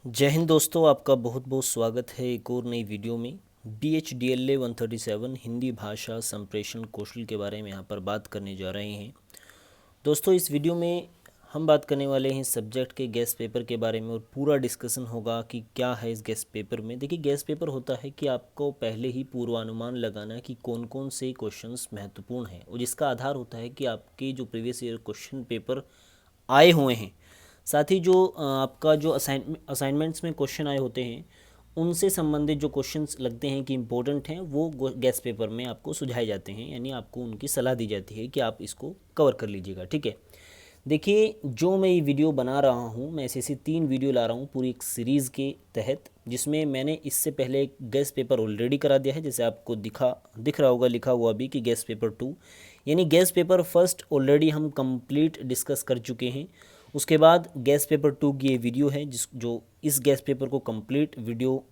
जय हिंद दोस्तों, आपका बहुत बहुत स्वागत है एक और नई वीडियो में। DHDLA 137 हिंदी भाषा संप्रेषण कौशल के बारे में यहाँ पर बात करने जा रहे हैं। दोस्तों, इस वीडियो में हम बात करने वाले हैं सब्जेक्ट के गेस्ट पेपर के बारे में और पूरा डिस्कशन होगा कि क्या है इस गेस्ट पेपर में। देखिए, गेस्ट पेपर होता है कि आपको पहले ही पूर्वानुमान लगाना है कि कौन कौन से क्वेश्चंस महत्वपूर्ण हैं, और जिसका आधार होता है कि आपके जो प्रीवियस ईयर क्वेश्चन पेपर आए हुए हैं, साथ ही जो आपका जो असाइनमेंट्स में क्वेश्चन आए होते हैं उनसे संबंधित जो क्वेश्चंस लगते हैं कि इम्पोर्टेंट हैं, वो गेस्ट पेपर में आपको सुझाए जाते हैं, यानी आपको उनकी सलाह दी जाती है कि आप इसको कवर कर लीजिएगा। ठीक है, देखिए, जो मैं ये वीडियो बना रहा हूँ, मैं ऐसे 3 वीडियो ला रहा हूँ पूरी एक सीरीज़ के तहत, जिसमें मैंने इससे पहले एक गेस्ट पेपर ऑलरेडी करा दिया है, जैसे आपको दिख रहा होगा लिखा हुआ भी कि गेस्ट पेपर 2, यानी गेस्ट पेपर फर्स्ट ऑलरेडी हम कंप्लीट डिस्कस कर चुके हैं। उसके बाद गेस्ट पेपर 2 की ये वीडियो है जो इस गेस्ट पेपर को कंप्लीट वीडियो,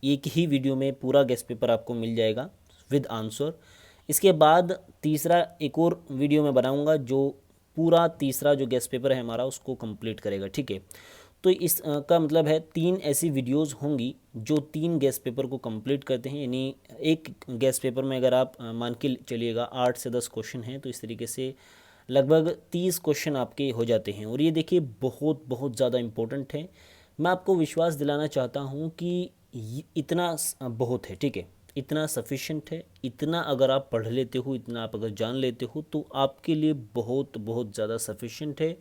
एक ही वीडियो में पूरा गेस्ट पेपर आपको मिल जाएगा विद आंसर। इसके बाद तीसरा एक और वीडियो मैं बनाऊंगा जो पूरा तीसरा जो गेस्ट पेपर है हमारा उसको कंप्लीट करेगा। ठीक है, तो इस का मतलब है 3 ऐसी वीडियोस होंगी जो 3 गेस्ट पेपर को कंप्लीट करते हैं, यानी एक गेस्ट पेपर में अगर आप मान के चलिएगा 8 से 10 क्वेश्चन हैं, तो इस तरीके से लगभग 30 क्वेश्चन आपके हो जाते हैं। और ये देखिए बहुत बहुत ज़्यादा इम्पोर्टेंट है। मैं आपको विश्वास दिलाना चाहता हूँ कि इतना बहुत है। ठीक है, इतना सफिशेंट है, इतना अगर आप पढ़ लेते हो, इतना आप अगर जान लेते हो, तो आपके लिए बहुत बहुत ज़्यादा सफिशेंट है।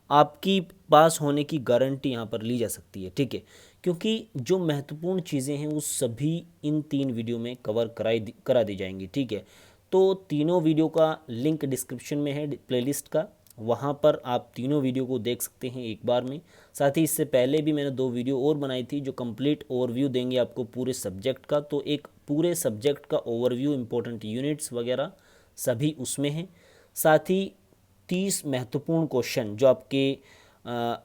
आपकी पास होने की गारंटी यहाँ पर ली जा सकती है। ठीक है, क्योंकि जो महत्वपूर्ण चीज़ें हैं वो सभी इन 3 वीडियो में करा दी जाएंगी। ठीक है, तो तीनों वीडियो का लिंक डिस्क्रिप्शन में है प्लेलिस्ट का, वहाँ पर आप तीनों वीडियो को देख सकते हैं एक बार में। साथ ही इससे पहले भी मैंने 2 वीडियो और बनाई थी जो कंप्लीट ओवरव्यू देंगे आपको पूरे सब्जेक्ट का, तो एक पूरे सब्जेक्ट का ओवरव्यू, इंपॉर्टेंट यूनिट्स वगैरह सभी उसमें हैं। साथ ही 30 महत्वपूर्ण क्वेश्चन जो आपके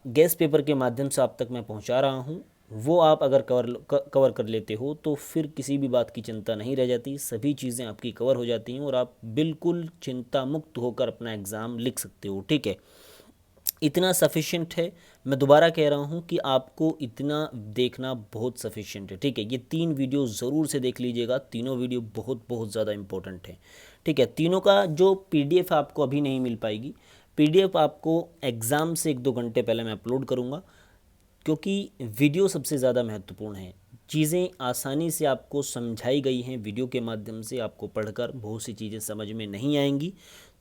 गेस्ट पेपर के माध्यम से आप तक मैं पहुंचा रहा हूं, वो आप अगर कवर कर लेते हो तो फिर किसी भी बात की चिंता नहीं रह जाती, सभी चीज़ें आपकी कवर हो जाती हैं और आप बिल्कुल चिंता मुक्त होकर अपना एग्ज़ाम लिख सकते हो। ठीक है, इतना सफिशिएंट है। मैं दोबारा कह रहा हूँ कि आपको इतना देखना बहुत सफिशिएंट है। ठीक है, ये 3 वीडियो ज़रूर से देख लीजिएगा, तीनों वीडियो बहुत बहुत ज़्यादा इंपॉर्टेंट है। ठीक है, तीनों का जो PDF आपको अभी नहीं मिल पाएगी, PDF आपको एग्ज़ाम से 1-2 घंटे पहले मैं अपलोड करूँगा, क्योंकि वीडियो सबसे ज़्यादा महत्वपूर्ण है। चीज़ें आसानी से आपको समझाई गई हैं वीडियो के माध्यम से, आपको पढ़कर बहुत सी चीज़ें समझ में नहीं आएंगी,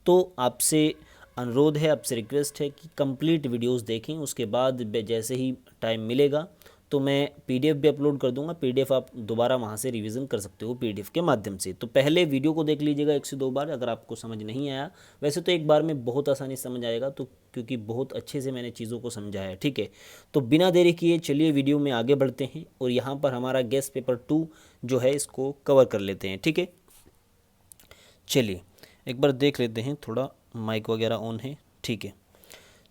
तो आपसे अनुरोध है, आपसे रिक्वेस्ट है कि कंप्लीट वीडियोस देखें। उसके बाद जैसे ही टाइम मिलेगा तो मैं PDF भी अपलोड कर दूंगा, PDF आप दोबारा वहाँ से रिवीजन कर सकते हो PDF के माध्यम से। तो पहले वीडियो को देख लीजिएगा 1 से 2 बार, अगर आपको समझ नहीं आया, वैसे तो एक बार में बहुत आसानी से समझ आएगा, तो क्योंकि बहुत अच्छे से मैंने चीज़ों को समझाया है। ठीक है, तो बिना देरी किए चलिए वीडियो में आगे बढ़ते हैं और यहाँ पर हमारा गेस्ट पेपर 2 जो है इसको कवर कर लेते हैं। ठीक है, चलिए एक बार देख लेते हैं, थोड़ा माइक वगैरह ऑन है। ठीक है,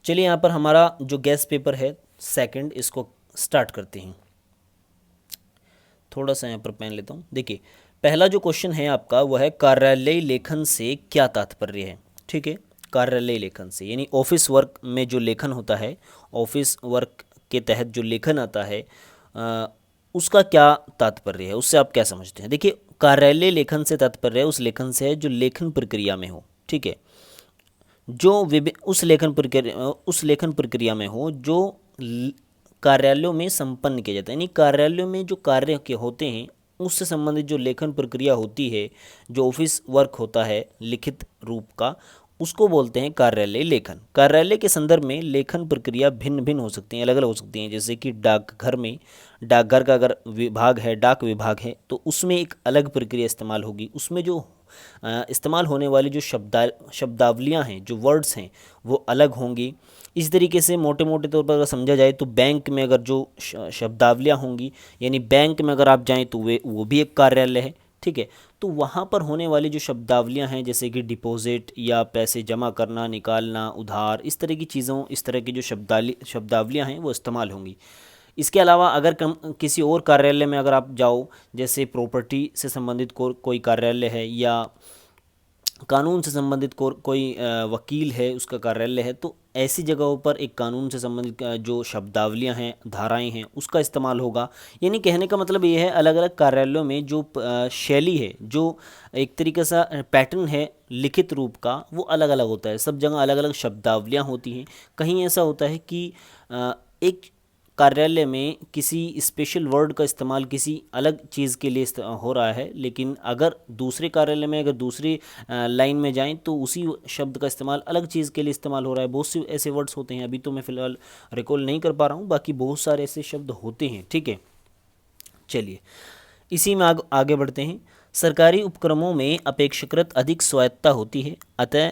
चलिए यहाँ पर हमारा जो गेस्ट पेपर है सेकंड, इसको स्टार्ट करते हैं। थोड़ा सा यहाँ पर पेन लेता हूँ। देखिए, पहला जो क्वेश्चन है आपका वह है कार्यालय लेखन से क्या तात्पर्य है। ठीक है, कार्यालय लेखन से यानी ऑफिस वर्क में जो लेखन होता है, ऑफिस वर्क के तहत जो लेखन आता है, उसका क्या तात्पर्य है, उससे आप क्या समझते हैं। देखिए, कार्यालय लेखन से तात्पर्य उस लेखन से है जो लेखन प्रक्रिया में हो। ठीक है, जो उस लेखन प्रक्रिया में हो जो कार्यालयों में संपन्न किया जाता है, यानी कार्यालयों में जो कार्य के होते हैं उससे संबंधित जो लेखन प्रक्रिया होती है, जो ऑफिस वर्क होता है लिखित रूप का, उसको बोलते हैं कार्यालय लेखन। कार्यालय के संदर्भ में लेखन प्रक्रिया भिन्न भिन्न हो सकती हैं, अलग अलग हो सकती हैं। जैसे कि डाकघर में, डाकघर का अगर विभाग है, डाक विभाग है, तो उसमें एक अलग प्रक्रिया इस्तेमाल होगी। उसमें जो इस्तेमाल होने वाली जो शब्दावलियाँ हैं, जो वर्ड्स हैं, वो अलग होंगी। इस तरीके से मोटे मोटे तौर पर अगर समझा जाए तो बैंक में अगर जो शब्दावलियाँ होंगी, यानी बैंक में अगर आप जाएं तो वो भी एक कार्यालय है। ठीक है, तो वहाँ पर होने वाली जो शब्दावलियाँ हैं, जैसे कि डिपॉजिट या पैसे जमा करना, निकालना, उधार, इस तरह की चीज़ों, इस तरह की जो शब्दावलियाँ हैं वो इस्तेमाल होंगी। इसके अलावा अगर किसी और कार्यालय में अगर आप जाओ, जैसे प्रॉपर्टी से संबंधित कोई कार्यालय है या कानून से संबंधित कोई वकील है, उसका कार्यालय है, तो ऐसी जगहों पर एक कानून से संबंधित जो शब्दावलियां हैं, धाराएं हैं, उसका इस्तेमाल होगा। यानी कहने का मतलब ये है, अलग अलग कार्यालयों में जो शैली है, जो एक तरीके सा पैटर्न है लिखित रूप का, वो अलग अलग होता है। सब जगह अलग अलग शब्दावलियां होती हैं। कहीं ऐसा होता है कि एक कार्यालय में किसी स्पेशल वर्ड का इस्तेमाल किसी अलग चीज़ के लिए हो रहा है, लेकिन अगर दूसरे कार्यालय में, अगर दूसरी लाइन में जाएं तो उसी शब्द का इस्तेमाल अलग चीज़ के लिए इस्तेमाल हो रहा है। बहुत से ऐसे वर्ड्स होते हैं, अभी तो मैं फ़िलहाल रिकॉल नहीं कर पा रहा हूँ, बाकी बहुत सारे ऐसे शब्द होते हैं। ठीक है, चलिए इसी में आगे बढ़ते हैं। सरकारी उपक्रमों में अपेक्षाकृत अधिक स्वायत्तता होती है, अतः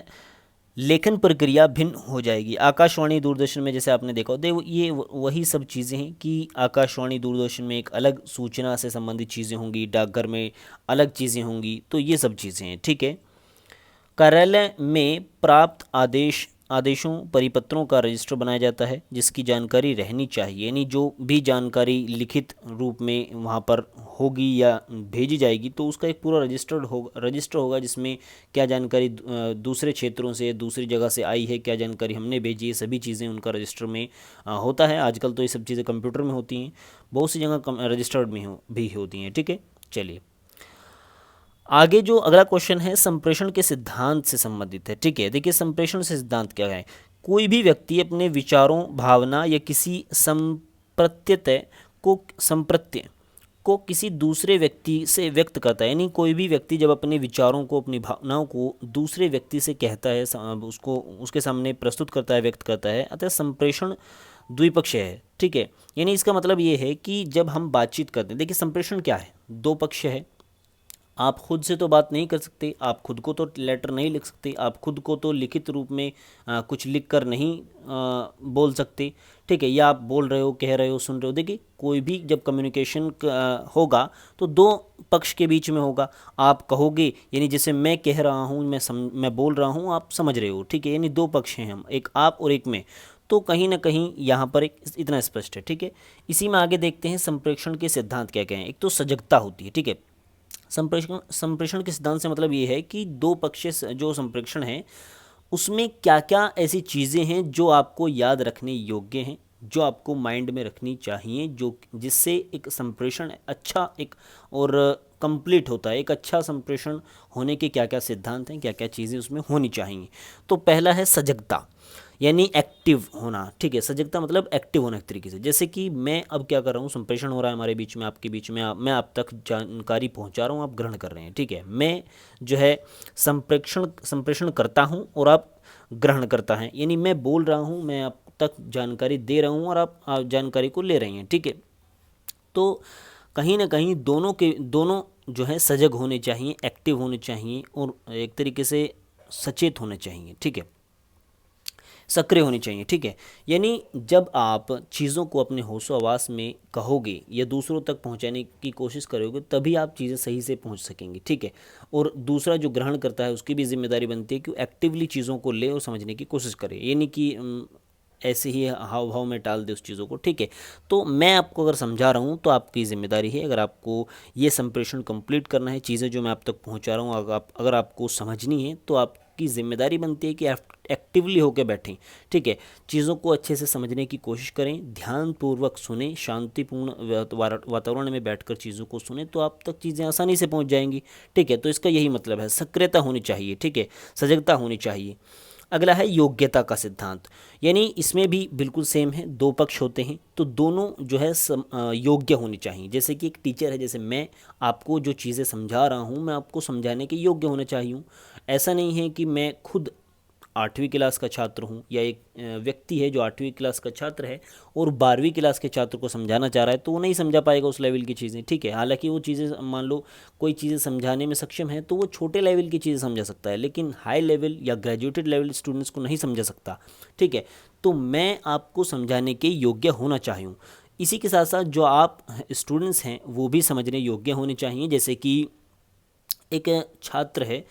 लेखन प्रक्रिया भिन्न हो जाएगी। आकाशवाणी दूरदर्शन में जैसे आपने देखा होता है, ये वही सब चीज़ें हैं कि आकाशवाणी दूरदर्शन में एक अलग सूचना से संबंधित चीज़ें होंगी, डाकघर में अलग चीज़ें होंगी, तो ये सब चीज़ें हैं। ठीक है, कार्यालय में प्राप्त आदेशों परिपत्रों का रजिस्टर बनाया जाता है, जिसकी जानकारी रहनी चाहिए। यानी जो भी जानकारी लिखित रूप में वहाँ पर होगी या भेजी जाएगी, तो उसका एक पूरा रजिस्टर होगा जिसमें क्या जानकारी दूसरे क्षेत्रों से, दूसरी जगह से आई है, क्या जानकारी हमने भेजी है, सभी चीज़ें उनका रजिस्टर में होता है। आजकल तो ये सब चीज़ें कंप्यूटर में होती हैं, बहुत सी जगह रजिस्टर्ड में भी होती हैं। ठीक है, चलिए आगे जो अगला क्वेश्चन है, संप्रेषण के सिद्धांत से संबंधित है। ठीक है, देखिए संप्रेषण से सिद्धांत क्या है। कोई भी व्यक्ति अपने विचारों, भावना या किसी संप्रत्य को किसी दूसरे व्यक्ति से व्यक्त करता है। यानी कोई भी व्यक्ति जब अपने विचारों को, अपनी भावनाओं को दूसरे व्यक्ति से कहता है, उसको उसके सामने प्रस्तुत करता है, व्यक्त करता है, अतः संप्रेषण द्विपक्षीय है। ठीक है, यानी इसका मतलब ये है कि जब हम बातचीत करते हैं, देखिए संप्रेषण क्या है, दो पक्ष है। आप खुद से तो बात नहीं कर सकते, आप खुद को तो लेटर नहीं लिख सकते, आप खुद को तो लिखित रूप में कुछ लिख कर नहीं बोल सकते। ठीक है, या आप बोल रहे हो, कह रहे हो, सुन रहे हो। देखिए कोई भी जब कम्युनिकेशन होगा तो दो पक्ष के बीच में होगा। आप कहोगे, यानी जैसे मैं कह रहा हूँ, मैं बोल रहा हूँ, आप समझ रहे हो। ठीक है, यानी दो पक्ष हैं हम, एक आप और एक मैं, तो कहीं ना कहीं यहाँ पर एक इतना स्पष्ट है। ठीक है, इसी में आगे देखते हैं संप्रेषण के सिद्धांत क्या क्या हैं। एक तो सजगता होती है। ठीक है, संप्रेषण के सिद्धांत से मतलब ये है कि दो पक्ष जो संप्रेषण है, उसमें क्या क्या ऐसी चीज़ें हैं जो आपको याद रखने योग्य हैं, जो आपको माइंड में रखनी चाहिए, जो जिससे एक संप्रेषण अच्छा एक और कंप्लीट होता है। एक अच्छा संप्रेषण होने के क्या क्या सिद्धांत हैं, क्या क्या चीज़ें उसमें होनी चाहिए। तो पहला है सजगता, यानी एक्टिव होना। ठीक है, सजगता मतलब एक्टिव होना एक तरीके से। जैसे कि मैं अब क्या कर रहा हूँ, संप्रेषण हो रहा है हमारे बीच में, आपके बीच में, मैं आप तक जानकारी पहुँचा रहा हूँ, आप ग्रहण कर रहे हैं। ठीक है, मैं जो है संप्रेषण करता हूँ और आप ग्रहण करता है। यानी मैं बोल रहा हूँ, मैं आप तक जानकारी दे रहा हूँ और आप जानकारी को ले रहे हैं। ठीक है, तो कहीं ना कहीं दोनों जो है सजग होने चाहिए, एक्टिव होने चाहिए और एक तरीके से सचेत होने चाहिए। ठीक है, सक्रिय होनी चाहिए। ठीक है, यानी जब आप चीज़ों को अपने होशो हवास में कहोगे या दूसरों तक पहुंचाने की कोशिश करोगे, तभी आप चीज़ें सही से पहुंच सकेंगी। ठीक है, और दूसरा जो ग्रहण करता है उसकी भी जिम्मेदारी बनती है कि वो एक्टिवली चीज़ों को ले और समझने की कोशिश करे, यानी कि ऐसे ही हाव भाव में टाल दे उस चीज़ों को। ठीक है, तो मैं आपको अगर समझा रहा हूँ तो आपकी ज़िम्मेदारी है, अगर आपको ये संप्रेषण कंप्लीट करना है, चीज़ें जो मैं आप तक पहुँचा रहा हूँ अगर आपको समझनी है, तो आपकी ज़िम्मेदारी बनती है कि एक्टिवली होकर बैठें। ठीक है, चीज़ों को अच्छे से समझने की कोशिश करें, ध्यानपूर्वक सुने, शांतिपूर्ण वातावरण में बैठकर चीज़ों को सुने, तो आप तक चीज़ें आसानी से पहुंच जाएंगी। ठीक है, तो इसका यही मतलब है, सक्रियता होनी चाहिए। ठीक है, सजगता होनी चाहिए। अगला है योग्यता का सिद्धांत, यानी इसमें भी बिल्कुल सेम है, दो पक्ष होते हैं, तो दोनों जो है योग्य होनी चाहिए। जैसे कि एक टीचर है, जैसे मैं आपको जो चीज़ें समझा रहा हूँ, मैं आपको समझाने के योग्य होना चाहिए। ऐसा नहीं है कि मैं खुद 8वीं क्लास का छात्र हूँ, या एक व्यक्ति है जो 8वीं क्लास का छात्र है और 12वीं क्लास के छात्र को समझाना चाह रहा है, तो वो नहीं समझा पाएगा उस लेवल की चीज़ें। ठीक है, हालांकि वो चीज़ें, मान लो कोई चीज़ें समझाने में सक्षम है तो वो छोटे लेवल की चीज़ें समझा सकता है, लेकिन हाई लेवल या ग्रेजुएटेड लेवल स्टूडेंट्स को नहीं समझा सकता। ठीक है, तो मैं आपको समझाने के योग्य होना चाहिए। इसी के साथ साथ जो आप स्टूडेंट्स हैं वो भी समझने योग्य होने चाहिए। जैसे कि एक छात्र है,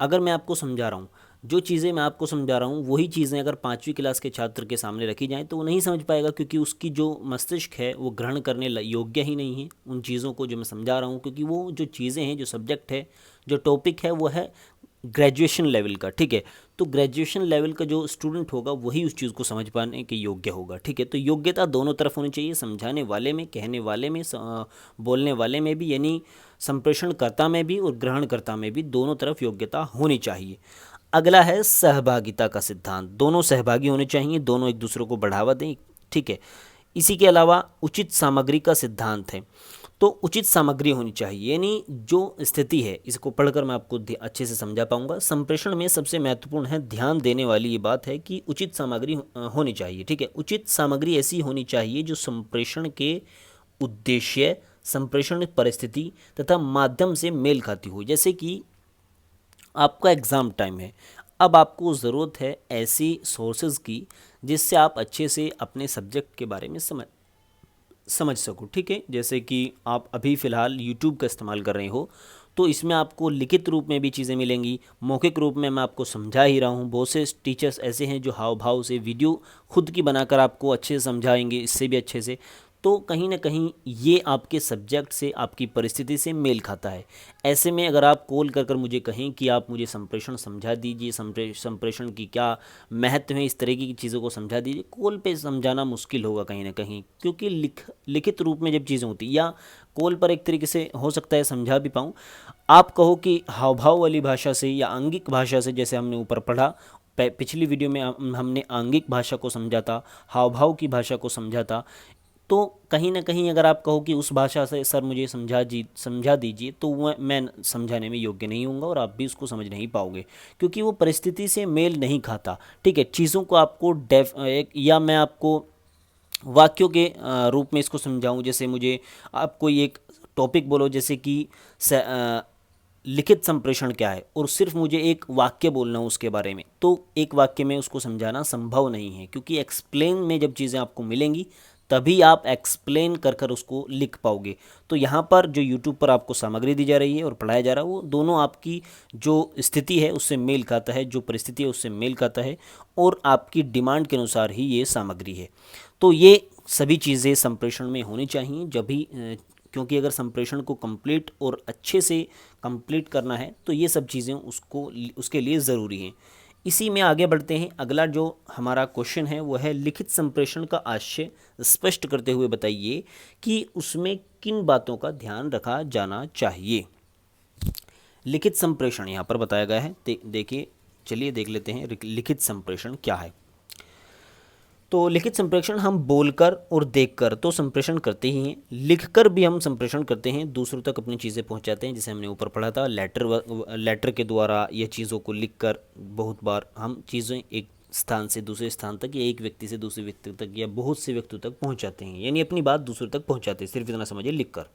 अगर मैं आपको समझा रहा हूँ, जो चीज़ें मैं आपको समझा रहा हूँ वही चीज़ें अगर 5वीं क्लास के छात्र के सामने रखी जाएं तो वो नहीं समझ पाएगा, क्योंकि उसकी जो मस्तिष्क है वो ग्रहण करने योग्य ही नहीं है उन चीज़ों को जो मैं समझा रहा हूँ। क्योंकि वो जो चीज़ें हैं, जो सब्जेक्ट है, जो टॉपिक है, वो है ग्रेजुएशन लेवल का, ठीक है। तो ग्रेजुएशन लेवल का जो स्टूडेंट होगा वही उस चीज़ को समझ पाने के योग्य होगा, ठीक है। तो योग्यता दोनों तरफ होनी चाहिए, समझाने वाले में, कहने वाले में, बोलने वाले में भी, यानी संप्रेषणकर्ता में भी और ग्रहणकर्ता में भी, दोनों तरफ योग्यता होनी चाहिए। अगला है सहभागिता का सिद्धांत। दोनों सहभागी होने चाहिए, दोनों एक दूसरे को बढ़ावा दें, ठीक है। इसी के अलावा उचित सामग्री का सिद्धांत है। तो उचित सामग्री होनी चाहिए, यानी जो स्थिति है, इसको पढ़कर मैं आपको अच्छे से समझा पाऊंगा। संप्रेषण में सबसे महत्वपूर्ण है, ध्यान देने वाली ये बात है कि उचित सामग्री होनी चाहिए, ठीक है। उचित सामग्री ऐसी होनी चाहिए जो संप्रेषण के उद्देश्य, संप्रेषण परिस्थिति तथा माध्यम से मेल खाती हो। जैसे कि आपका एग्ज़ाम टाइम है, अब आपको ज़रूरत है ऐसी सोर्सेज की जिससे आप अच्छे से अपने सब्जेक्ट के बारे में समझ सको, ठीक है। जैसे कि आप अभी फ़िलहाल यूट्यूब का इस्तेमाल कर रहे हो, तो इसमें आपको लिखित रूप में भी चीज़ें मिलेंगी, मौखिक रूप में मैं आपको समझा ही रहा हूँ। बहुत से टीचर्स ऐसे हैं जो हाव भाव से वीडियो खुद की बनाकर आपको अच्छे से समझाएंगे, इससे भी अच्छे से। तो कहीं ना कहीं ये आपके सब्जेक्ट से, आपकी परिस्थिति से मेल खाता है। ऐसे में अगर आप कॉल कर मुझे कहें कि आप मुझे संप्रेषण समझा दीजिए, संप्रेषण की क्या महत्व है, इस तरीके की चीज़ों को समझा दीजिए, कॉल पे समझाना मुश्किल होगा कहीं ना कहीं, क्योंकि लिखित रूप में जब चीज़ें होती, या कॉल पर एक तरीके से हो सकता है समझा भी पाऊँ। आप कहो कि हाव भाव वाली भाषा से या आंगिक भाषा से, जैसे हमने ऊपर पढ़ा, पिछली वीडियो में हमने आंगिक भाषा को समझा था, हाव भाव की भाषा को समझा था। तो कहीं ना कहीं अगर आप कहो कि उस भाषा से सर मुझे समझा दीजिए, तो मैं समझाने में योग्य नहीं होऊंगा और आप भी उसको समझ नहीं पाओगे, क्योंकि वो परिस्थिति से मेल नहीं खाता, ठीक है। चीज़ों को आपको या मैं आपको वाक्यों के रूप में इसको समझाऊं। जैसे मुझे आप कोई एक टॉपिक बोलो, जैसे कि लिखित संप्रेषण क्या है, और सिर्फ मुझे एक वाक्य बोलना हो उसके बारे में, तो एक वाक्य में उसको समझाना संभव नहीं है, क्योंकि एक्सप्लेन में जब चीज़ें आपको मिलेंगी तभी आप एक्सप्लेन कर कर उसको लिख पाओगे। तो यहाँ पर जो यूट्यूब पर आपको सामग्री दी जा रही है और पढ़ाया जा रहा है, वो दोनों आपकी जो स्थिति है उससे मेल खाता है, जो परिस्थिति है उससे मेल खाता है, और आपकी डिमांड के अनुसार ही ये सामग्री है। तो ये सभी चीज़ें संप्रेषण में होनी चाहिए जब भी, क्योंकि अगर संप्रेषण को कंप्लीट और अच्छे से कंप्लीट करना है तो ये सब चीज़ें उसके लिए ज़रूरी हैं। इसी में आगे बढ़ते हैं। अगला जो हमारा क्वेश्चन है वो है, लिखित संप्रेषण का आशय स्पष्ट करते हुए बताइए कि उसमें किन बातों का ध्यान रखा जाना चाहिए। लिखित संप्रेषण यहाँ पर बताया गया है, देखिए, चलिए देख लेते हैं लिखित संप्रेषण क्या है। तो लिखित संप्रेषण हम बोलकर और देखकर तो संप्रेषण करते ही हैं, लिखकर भी हम संप्रेषण करते हैं, दूसरों तक अपनी चीज़ें पहुंचाते हैं। जैसे हमने ऊपर पढ़ा था, लेटर के द्वारा या चीज़ों को लिखकर बहुत बार हम चीज़ें एक स्थान से दूसरे स्थान तक, या एक व्यक्ति से दूसरे व्यक्ति तक, या बहुत से व्यक्तियों तक पहुँचाते हैं, यानी अपनी बात दूसरों तक पहुँचाते हैं। सिर्फ इतना समझिए, लिखकर।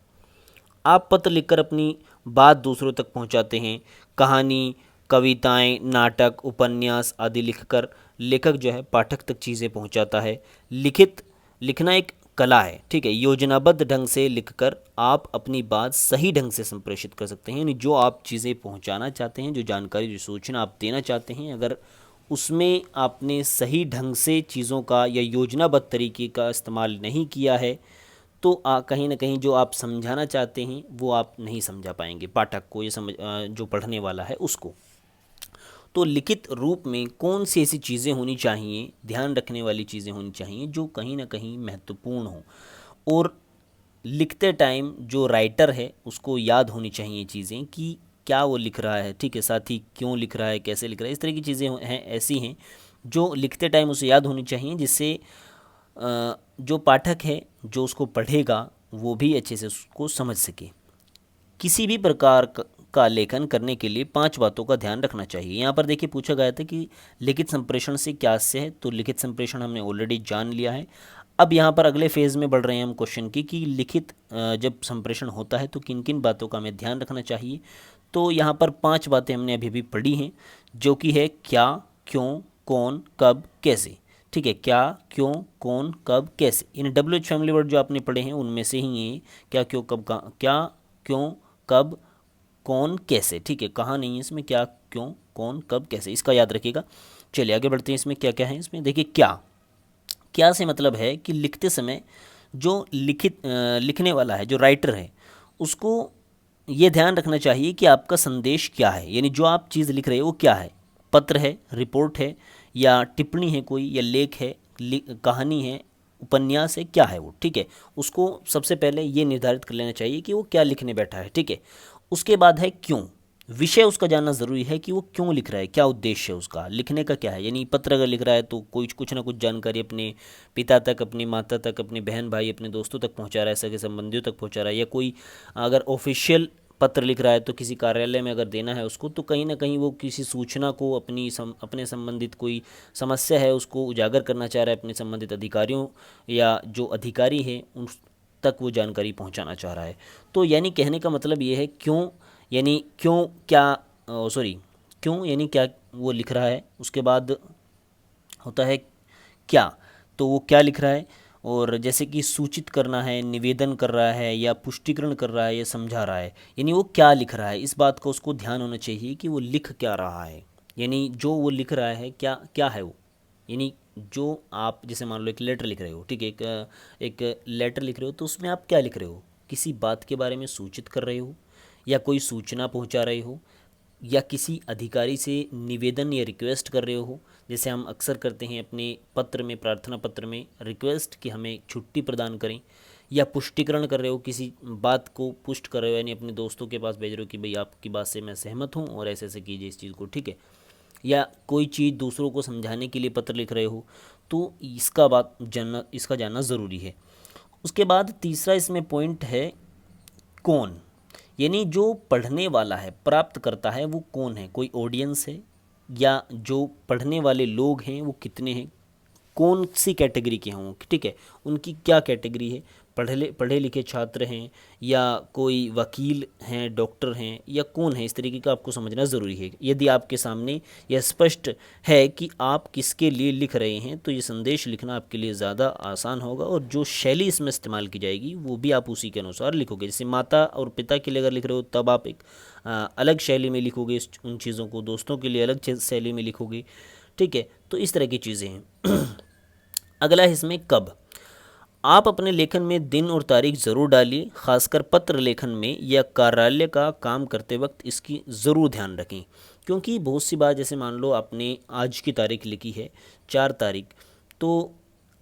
आप पत्र लिखकर अपनी बात दूसरों तक पहुँचाते हैं। कहानी, कविताएं, नाटक, उपन्यास आदि लिखकर लेखक जो है पाठक तक चीज़ें पहुंचाता है। लिखना एक कला है, ठीक है। योजनाबद्ध ढंग से लिखकर आप अपनी बात सही ढंग से संप्रेषित कर सकते हैं, यानी जो आप चीज़ें पहुंचाना चाहते हैं, जो जानकारी, जो सूचना आप देना चाहते हैं, अगर उसमें आपने सही ढंग से चीज़ों का या योजनाबद्ध तरीके का इस्तेमाल नहीं किया है, तो कहीं ना कहीं जो आप समझाना चाहते हैं वो आप नहीं समझा पाएंगे पाठक को, ये जो पढ़ने वाला है उसको। तो लिखित रूप में कौन सी ऐसी चीज़ें होनी चाहिए, ध्यान रखने वाली चीज़ें होनी चाहिए जो कहीं ना कहीं महत्वपूर्ण हो, और लिखते टाइम जो राइटर है उसको याद होनी चाहिए चीज़ें कि क्या वो लिख रहा है, ठीक है, साथ ही क्यों लिख रहा है, कैसे लिख रहा है। इस तरह की चीज़ें हैं, ऐसी हैं जो लिखते टाइम उसे याद होनी चाहिए, जिससे जो पाठक है, जो उसको पढ़ेगा, वो भी अच्छे से उसको समझ सके। किसी भी प्रकार का लेखन करने के लिए 5 बातों का ध्यान रखना चाहिए। यहाँ पर देखिए पूछा गया था कि लिखित संप्रेषण से क्या आशय है, तो लिखित संप्रेषण हमने ऑलरेडी जान लिया है। अब यहाँ पर अगले फेज़ में बढ़ रहे हैं हम क्वेश्चन की, कि लिखित जब संप्रेषण होता है तो किन किन बातों का हमें ध्यान रखना चाहिए। तो यहाँ पर 5 बातें हमने अभी भी पढ़ी हैं, जो कि है क्या, क्यों, कौन, कब, कैसे, ठीक है। क्या, क्यों, कौन, कब, कैसे, इन WH फैमिली वर्ड जो आपने पढ़े हैं उनमें से ही ये क्या, क्यों, कब, क्या, क्यों, कब, कौन, कैसे, ठीक है। कहाँ नहीं है इसमें, क्या, क्यों, कौन, कब, कैसे, इसका याद रखिएगा। चलिए आगे बढ़ते हैं। इसमें क्या क्या है, इसमें देखिए, क्या से मतलब है कि लिखते समय जो लिखने वाला है, जो राइटर है, उसको ये ध्यान रखना चाहिए कि आपका संदेश क्या है, यानी जो आप चीज़ लिख रहे हो वो क्या है। पत्र है, रिपोर्ट है, या टिप्पणी है कोई, या लेख है, कहानी है, उपन्यास है, क्या है वो, ठीक है। उसको सबसे पहले ये निर्धारित कर लेना चाहिए कि वो क्या लिखने बैठा है, ठीक है। उसके बाद है क्यों। विषय उसका जानना ज़रूरी है कि वो क्यों लिख रहा है, क्या उद्देश्य है उसका, लिखने का क्या है। यानी पत्र अगर लिख रहा है तो कोई कुछ ना कुछ जानकारी अपने पिता तक, अपनी माता तक, अपने बहन भाई, अपने दोस्तों तक पहुंचा रहा है, सगे संबंधियों तक पहुंचा रहा है, या कोई अगर ऑफिशियल पत्र लिख रहा है तो किसी कार्यालय में अगर देना है उसको, तो कहीं ना कहीं वो किसी सूचना को अपने संबंधित कोई समस्या है उसको उजागर करना चाह रहा है अपने संबंधित अधिकारियों या जो अधिकारी हैं उन तक वो जानकारी पहुंचाना चाह रहा है। तो यानी कहने का मतलब ये है क्यों, यानी क्यों क्या, सॉरी, क्यों यानी क्या वो लिख रहा है। उसके बाद होता है क्या, तो वो क्या लिख रहा है, और जैसे कि सूचित करना है, निवेदन कर रहा है, या पुष्टिकरण कर रहा है, या समझा रहा है, यानी वो क्या लिख रहा है, इस बात का उसको ध्यान होना चाहिए कि वो लिख क्या रहा है। यानी जो वो लिख रहा है क्या क्या है वो, यानी जो आप जैसे मान लो एक लेटर लिख रहे हो, ठीक है, एक लेटर लिख रहे हो तो उसमें आप क्या लिख रहे हो, किसी बात के बारे में सूचित कर रहे हो, या कोई सूचना पहुंचा रहे हो, या किसी अधिकारी से निवेदन या रिक्वेस्ट कर रहे हो। जैसे हम अक्सर करते हैं अपने पत्र में, प्रार्थना पत्र में रिक्वेस्ट कि हमें छुट्टी प्रदान करें, या पुष्टिकरण कर रहे हो, किसी बात को पुष्ट कर रहे हो, यानी अपने दोस्तों के पास भेज रहे हो कि भाई आपकी बात से मैं सहमत हूँ और ऐसे ऐसे कीजिए इस चीज़ को, ठीक है। या कोई चीज़ दूसरों को समझाने के लिए पत्र लिख रहे हो, तो इसका जानना ज़रूरी है। उसके बाद तीसरा इसमें पॉइंट है कौन, यानी जो पढ़ने वाला है, प्राप्त करता है, वो कौन है, कोई ऑडियंस है, या जो पढ़ने वाले लोग हैं वो कितने हैं, कौन सी कैटेगरी के हैं वो, ठीक है, उनकी क्या कैटेगरी है, पढ़े लिखे छात्र हैं, या कोई वकील हैं, डॉक्टर हैं, या कौन है, इस तरीके का आपको समझना ज़रूरी है। यदि आपके सामने यह स्पष्ट है कि आप किसके लिए लिख रहे हैं तो ये संदेश लिखना आपके लिए ज़्यादा आसान होगा, और जो शैली इसमें इस्तेमाल की जाएगी वो भी आप उसी के अनुसार लिखोगे। जैसे माता और पिता के लिए अगर लिख रहे हो तब आप एक अलग शैली में लिखोगे उन चीज़ों को, दोस्तों के लिए अलग शैली में लिखोगे, ठीक है। तो इस तरह की चीज़ें हैं। अगला है इसमें कब। आप अपने लेखन में दिन और तारीख ज़रूर डालिए, खासकर पत्र लेखन में या कार्यालय का काम करते वक्त इसकी ज़रूर ध्यान रखें। क्योंकि बहुत सी बार, जैसे मान लो आपने आज की तारीख लिखी है 4 तारीख, तो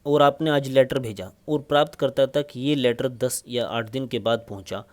और आपने आज लेटर भेजा और प्राप्तकर्ता तक ये लेटर 10 या 8 दिन के बाद पहुंचा,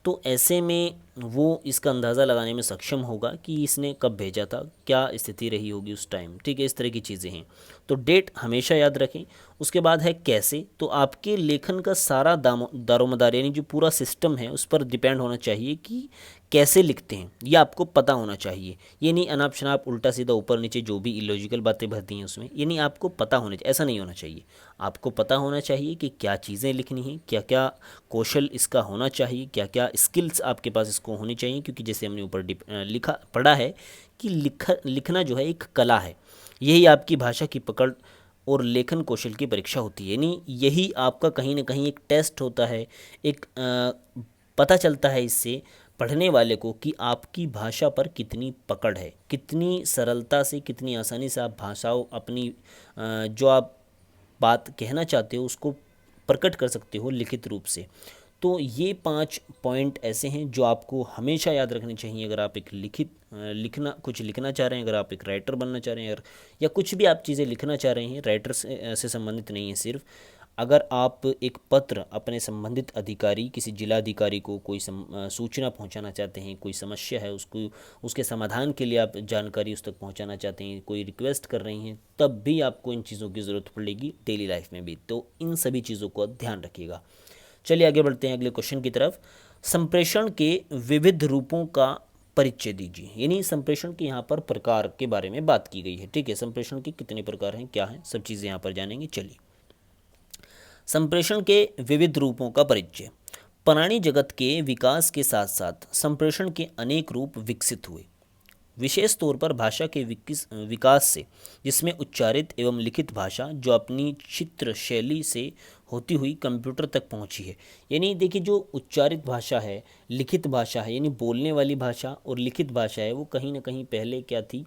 तो ऐसे में वो इसका अंदाज़ा लगाने में सक्षम होगा कि इसने कब भेजा था, क्या स्थिति रही होगी उस टाइम, ठीक है। इस तरह की चीज़ें हैं, तो डेट हमेशा याद रखें। उसके बाद है कैसे, तो आपके लेखन का सारा दारोमदार यानी जो पूरा सिस्टम है उस पर डिपेंड होना चाहिए कि कैसे लिखते हैं, ये आपको पता होना चाहिए। ये नहीं अनाप शनाप उल्टा सीधा ऊपर नीचे जो भी इलॉजिकल बातें भरती हैं उसमें, ये नहीं, आपको पता होना चाहिए, ऐसा नहीं होना चाहिए। आपको पता होना चाहिए कि क्या चीज़ें लिखनी हैं, क्या क्या कौशल इसका होना चाहिए, क्या क्या स्किल्स आपके पास इसको होनी चाहिए। क्योंकि जैसे हमने ऊपर लिखा पढ़ा है कि लिखना जो है एक कला है, यही आपकी भाषा की पकड़ और लेखन कौशल की परीक्षा होती है। यानी यही आपका कहीं ना कहीं एक टेस्ट होता है, एक पता चलता है इससे पढ़ने वाले को कि आपकी भाषा पर कितनी पकड़ है, कितनी सरलता से, कितनी आसानी से आप भाषाओं अपनी जो आप बात कहना चाहते हो उसको प्रकट कर सकते हो लिखित रूप से। तो ये 5 पॉइंट ऐसे हैं जो आपको हमेशा याद रखने चाहिए अगर आप एक कुछ लिखना चाह रहे हैं, अगर आप एक राइटर बनना चाह रहे हैं, या कुछ भी आप चीज़ें लिखना चाह रहे हैं, राइटर से संबंधित नहीं है सिर्फ। अगर आप एक पत्र अपने संबंधित अधिकारी, किसी जिला अधिकारी को कोई सूचना पहुंचाना चाहते हैं, कोई समस्या है उसको, उसके समाधान के लिए आप जानकारी उस तक पहुंचाना चाहते हैं, कोई रिक्वेस्ट कर रही हैं, तब भी आपको इन चीज़ों की ज़रूरत पड़ेगी डेली लाइफ में भी। तो इन सभी चीज़ों को ध्यान रखिएगा। चलिए आगे बढ़ते हैं अगले क्वेश्चन की तरफ। संप्रेषण के विविध रूपों का परिचय दीजिए। यानी संप्रेषण के यहाँ पर प्रकार के बारे में बात की गई है, ठीक है। संप्रेषण के कितने प्रकार हैं, क्या हैं, सब चीज़ें यहाँ पर जानेंगे। चलिए, संप्रेषण के विविध रूपों का परिचय। प्राणी जगत के विकास के साथ साथ संप्रेषण के अनेक रूप विकसित हुए, विशेष तौर पर भाषा के विकास से, जिसमें उच्चारित एवं लिखित भाषा जो अपनी चित्र शैली से होती हुई कंप्यूटर तक पहुंची है। यानी देखिए, जो उच्चारित भाषा है, लिखित भाषा है, यानी बोलने वाली भाषा, और लिखित भाषा है, वो कहीं ना कहीं पहले क्या थी,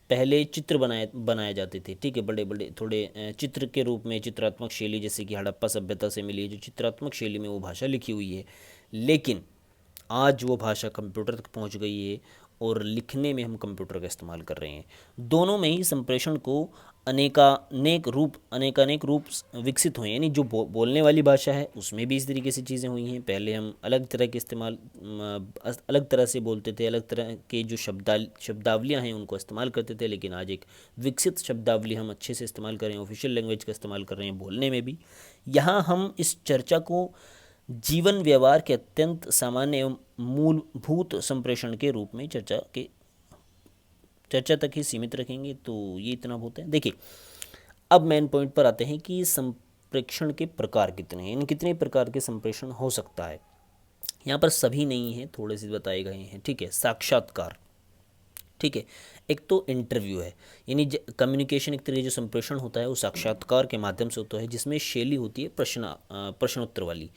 पहले चित्र बनाए जाते थे, ठीक है, बड़े बड़े थोड़े चित्र के रूप में, चित्रात्मक शैली, जैसे कि हड़प्पा सभ्यता से मिली है जो चित्रात्मक शैली में वो भाषा लिखी हुई है। लेकिन आज वो भाषा कंप्यूटर तक पहुंच गई है और लिखने में हम कंप्यूटर का इस्तेमाल कर रहे हैं। दोनों में ही संप्रेषण को अनेकानेक रूप विकसित हुए हैं। यानी जो बोलने वाली भाषा है उसमें भी इस तरीके से चीज़ें हुई हैं। पहले हम अलग तरह के अलग तरह से बोलते थे, अलग तरह के जो शब्दावलियाँ हैं उनको इस्तेमाल करते थे, लेकिन आज एक विकसित शब्दावली हम अच्छे से इस्तेमाल कर रहे हैं, ऑफिशियल लैंग्वेज का इस्तेमाल कर रहे हैं बोलने में भी। यहाँ हम इस चर्चा को जीवन व्यवहार के अत्यंत सामान्य एवं मूलभूत संप्रेषण के रूप में चर्चा तक ही सीमित रखेंगे। तो ये इतना बहुत है। देखिए, अब मेन पॉइंट पर आते हैं कि संप्रेषण के प्रकार कितने हैं, इन कितने प्रकार के संप्रेषण हो सकता है। यहाँ पर सभी नहीं हैं, थोड़े से बताए गए हैं। ठीक है, साक्षात्कार, ठीक है, एक तो इंटरव्यू है, यानी कम्युनिकेशन एक तरह जो संप्रेषण होता है वो साक्षात्कार के माध्यम से होता है, जिसमें शैली होती है प्रश्नोत्तर वाली।